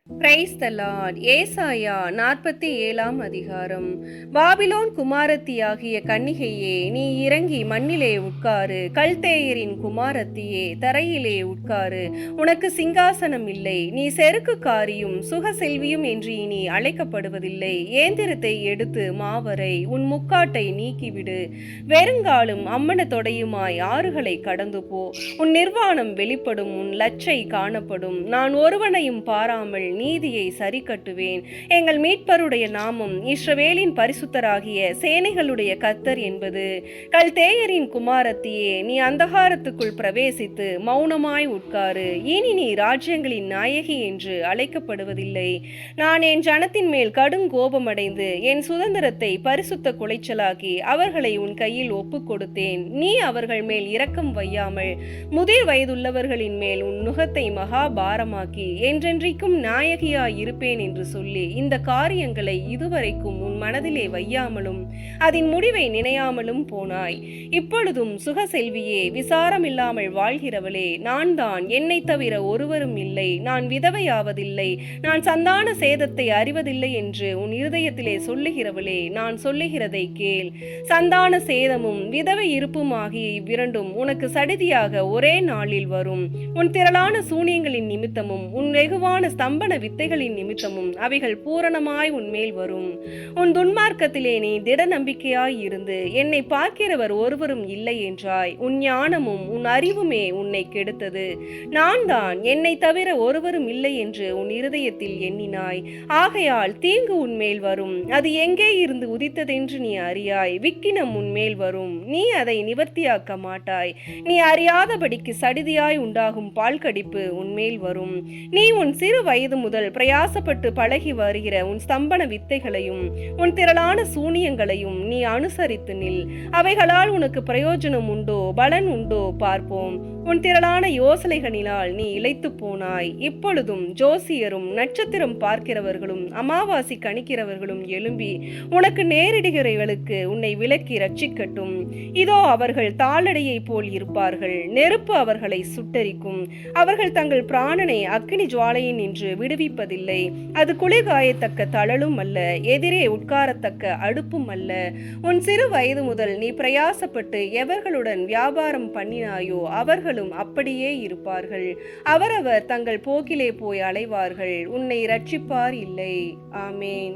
Praise the Lord. ஏசாயா 47 அதிகாரம். Babylon குமாரத்தியாகிய கன்னிகையே, நீ இறங்கி மண்ணிலே உட்காரு. கல்தேயரின் குமாரத்தியே, தரையிலே உட்காரு. உனக்கு சிங்காசனம் இல்லை. நீ செருக்குக்காரியும் சுக செல்வியும் என்று இனி அழைக்கப்படுவதில்லை. ஏந்திரத்தை எடுத்து மாவரை, உன் முக்காட்டை நீக்கிவிடு. வெறுங்காலும் அம்மன தொடையுமாய் ஆறுகளை கடந்து போ. உன் நிர்வாணம் வெளிப்படும், உன் லச்சை காணப்படும். நான் ஒருவனையும் பாராமல் நீதியை சரி கட்டுவேன். எங்கள் மீட்பருடைய நாமம் இஸ்ரவேலின் பரிசுத்தராகிய சேனைகளுடைய கர்த்தர் என்பது. கல்தேயரின் குமாரத்தியே, நீ அந்தகாரத்துக்குள் பிரவேசித்து மௌனமாய் உட்காரு. இனி நீ ராஜ்யங்களின் நாயகி என்று அழைக்கப்படுவதில்லை. நான் என் ஜனத்தின் மேல் கடும் கோபமடைந்து என் சுதந்திரத்தை பரிசுத்த குலைச்சலாக்கி அவர்களை உன் கையில் ஒப்புக் கொடுத்தேன். நீ அவர்கள் மேல் இரக்கம் வையாமல் முதிர் வயதுள்ளவர்களின் மேல் உன் நுகத்தை மகா பாரமாக்கி என்றென்றைக்கும் நாயகியாய் இருப்பேன் என்று சொல்லி இந்த காரியங்களை இதுவரைக்கும் உன் மனதிலே வையாமலும் அதன் முடிவை நினையாமலும் போனாய். இப்பொழுதும் சுக செல்வியே, விசாரமில்லாமல் வாழ்கிறவளே, நான் தான், என்னை தவிர ஒருவரும் இல்லை. நான் விதவையாவதில்லை, நான் சந்தான சேதத்தை அறிவதில்லை என்று உன் இருதயத்திலே சொல்லுகிறவளே, நான் சொல்லுகிறதை கேள். சந்தான சேதமும் விதவை இருப்பும் ஆகிய இவ்விரண்டும் உனக்கு சடிதியாக ஒரே நாளில் வரும். உன் திரளான சூனியங்களின் நிமித்தமும் உன் வெகுவான ஸ்தம்பன வித்தைகளின் நிமித்தமும் அவைகள் பூரணமாய் உன்மேல் வரும். உன் துன்மார்க்கத்திலே நீ திட நம்பிக்கையாய் இருந்து என்னை பார்க்கிறவர் ஒருவரும் இல்லை என்றாய். உன் ஞானமும் உன் அறிவுமே உன்னை கெடுத்தது. நான் தான், என்னை தவிர ஒருவரும் இல்லை என்று உன் இருதயத்தில் எண்ணினாய். ஆகையால் தீங்கு உன்மேல் வரும். அது எங்கே இருந்து உதித்ததென்று நீ அறியாய். விக்கினம் உன்மேல் வரும், நீ அதை நிவர்த்தியாக்க மாட்டாய். நீ அறியாதபடிக்கு சடிதியாய் உண்டாகும் பால்கடிப்பு உன்மேல் வரும். நீ உன் சிறு வயது முதல் பிரயாசப்பட்டு பழகி வருகிற உன் ஸ்தம்பன வித்தைகளையும் உன் திரளான சூனியங்களையும் நீ அனுசரித்து நில். அவைகளால் உனக்கு பிரயோஜனம் உண்டோ, பலன் உண்டோ பார்ப்போம். உன் திரளான யோசனைகளினால் நீ இளைத்து போனாய். இப்பொழுதும் ஜோசியரும் நட்சத்திரம் பார்க்கிறவர்களும் அமாவாசி கணிக்கிறவர்களும் எழும்பி உனக்கு நேரிடுகிறவர்களுக்கு உன்னை விலக்கி ரட்சிக்கட்டும். இதோ அவர்கள் தாளடையை போல் இருப்பார்கள். நெருப்பு அவர்களை சுட்டரிக்கும். அவர்கள் தங்கள் பிராணனை அக்கினி ஜுவாலையின் நின்று விடுவிப்பதில்லை. அது குளிர்காயத்தக்க தழலும் அல்ல, எதிரே உட்காரத்தக்க அடுப்பும் அல்ல. உன் சிறு வயது முதல் நீ பிரயாசப்பட்டு எவர்களுடன் வியாபாரம் பண்ணினாயோ அவர்களும் அப்படியே இருப்பார்கள். அவரவர் தங்கள் போக்கிலே போய் அலைவார்கள். உன்னை ரட்சிப்பார் இல்லை. ஆமேன்.